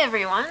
everyone!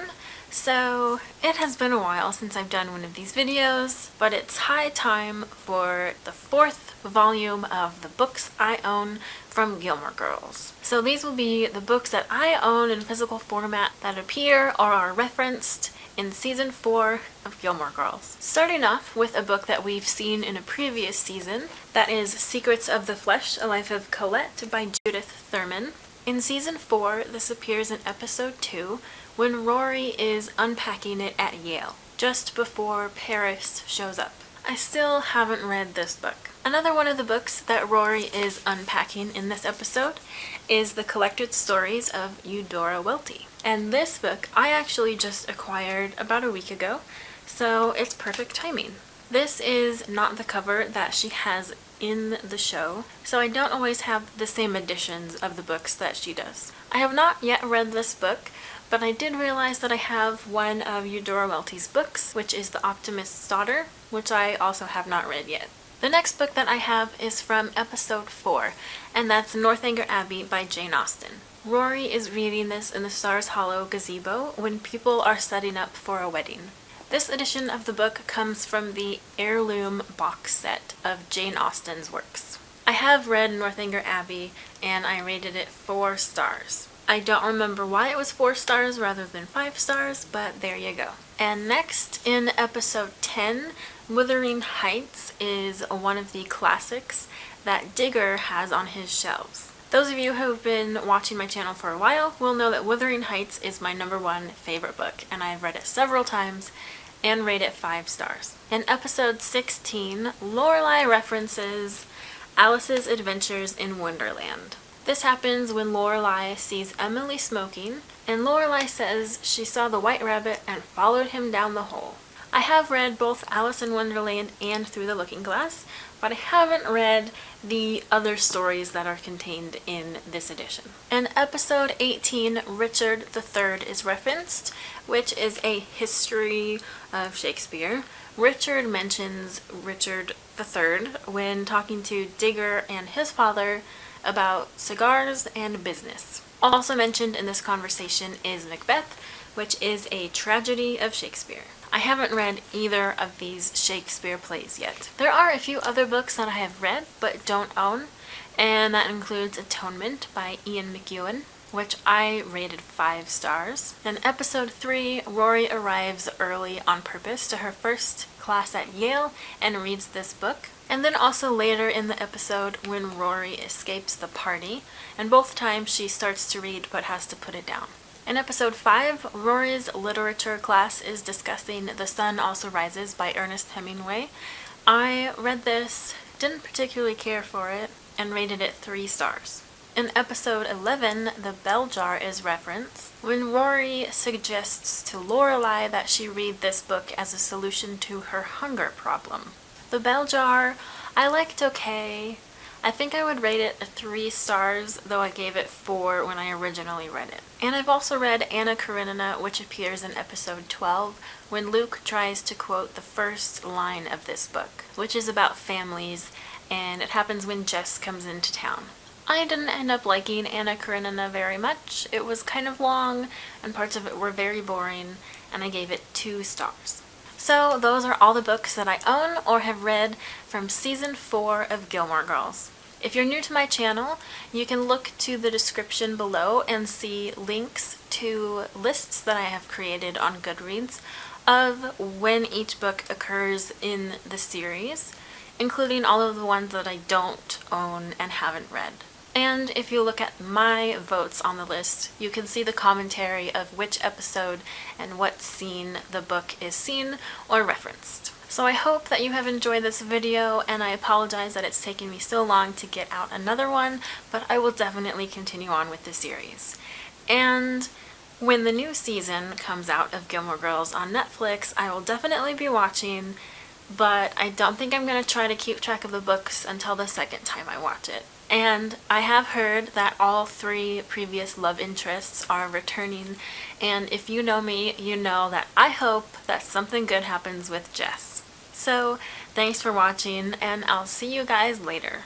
So, it has been a while since I've done one of these videos, but it's high time for the 4th volume of the books I own from Gilmore Girls. So these will be the books that I own in physical format that appear or are referenced in Season 4 of Gilmore Girls. Starting off with a book that we've seen in a previous season, that is Secrets of the Flesh, A Life of Colette by Judith Thurman. In Season 4, this appears in Episode 2, when Rory is unpacking it at Yale, just before Paris shows up. I still haven't read this book. Another one of the books that Rory is unpacking in this episode is The Collected Stories of Eudora Welty. And this book I actually just acquired about a week ago, so it's perfect timing. This is not the cover that she has in the show, so I don't always have the same editions of the books that she does. I have not yet read this book, but I did realize that I have one of Eudora Welty's books, which is The Optimist's Daughter, which I also have not read yet. The next book that I have is from Episode 4, and that's Northanger Abbey by Jane Austen. Rory is reading this in the Stars Hollow gazebo when people are setting up for a wedding. This edition of the book comes from the heirloom box set of Jane Austen's works. I have read Northanger Abbey and I rated it 4 stars. I don't remember why it was 4 stars rather than 5 stars, but there you go. And next, in Episode 10, Wuthering Heights is one of the classics that Digger has on his shelves. Those of you who have been watching my channel for a while will know that Wuthering Heights is my #1 favorite book, and I've read it several times and rate it 5 stars. In Episode 16, Lorelai references Alice's Adventures in Wonderland. This happens when Lorelai sees Emily smoking, and Lorelai says she saw the White Rabbit and followed him down the hole. I have read both Alice in Wonderland and Through the Looking Glass, but I haven't read the other stories that are contained in this edition. In Episode 18, Richard III is referenced, which is a history of Shakespeare. Richard mentions Richard III when talking to Digger and his father about cigars and business. Also mentioned in this conversation is Macbeth, which is a tragedy of Shakespeare. I haven't read either of these Shakespeare plays yet. There are a few other books that I have read but don't own, and that includes Atonement by Ian McEwan, which I rated 5 stars. In Episode 3, Rory arrives early on purpose to her first class at Yale and reads this book. And then also later in the episode when Rory escapes the party, and both times she starts to read but has to put it down. In Episode 5, Rory's literature class is discussing The Sun Also Rises by Ernest Hemingway. I read this, didn't particularly care for it, and rated it 3 stars. In Episode 11, The Bell Jar is referenced when Rory suggests to Lorelai that she read this book as a solution to her hunger problem. The Bell Jar, I liked okay. I think I would rate it 3 stars, though I gave it 4 when I originally read it. And I've also read Anna Karenina, which appears in Episode 12, when Luke tries to quote the first line of this book, which is about families, and it happens when Jess comes into town. I didn't end up liking Anna Karenina very much. It was kind of long, and parts of it were very boring, and I gave it 2 stars. So those are all the books that I own or have read from Season 4 of Gilmore Girls. If you're new to my channel, you can look to the description below and see links to lists that I have created on Goodreads of when each book occurs in the series, including all of the ones that I don't own and haven't read. And if you look at my votes on the list, you can see the commentary of which episode and what scene the book is seen or referenced. So I hope that you have enjoyed this video, and I apologize that it's taken me so long to get out another one, but I will definitely continue on with the series. And when the new season comes out of Gilmore Girls on Netflix, I will definitely be watching, but I don't think I'm going to try to keep track of the books until the second time I watch it. And I have heard that all 3 previous love interests are returning, and if you know me, you know that I hope that something good happens with Jess. So, thanks for watching, and I'll see you guys later.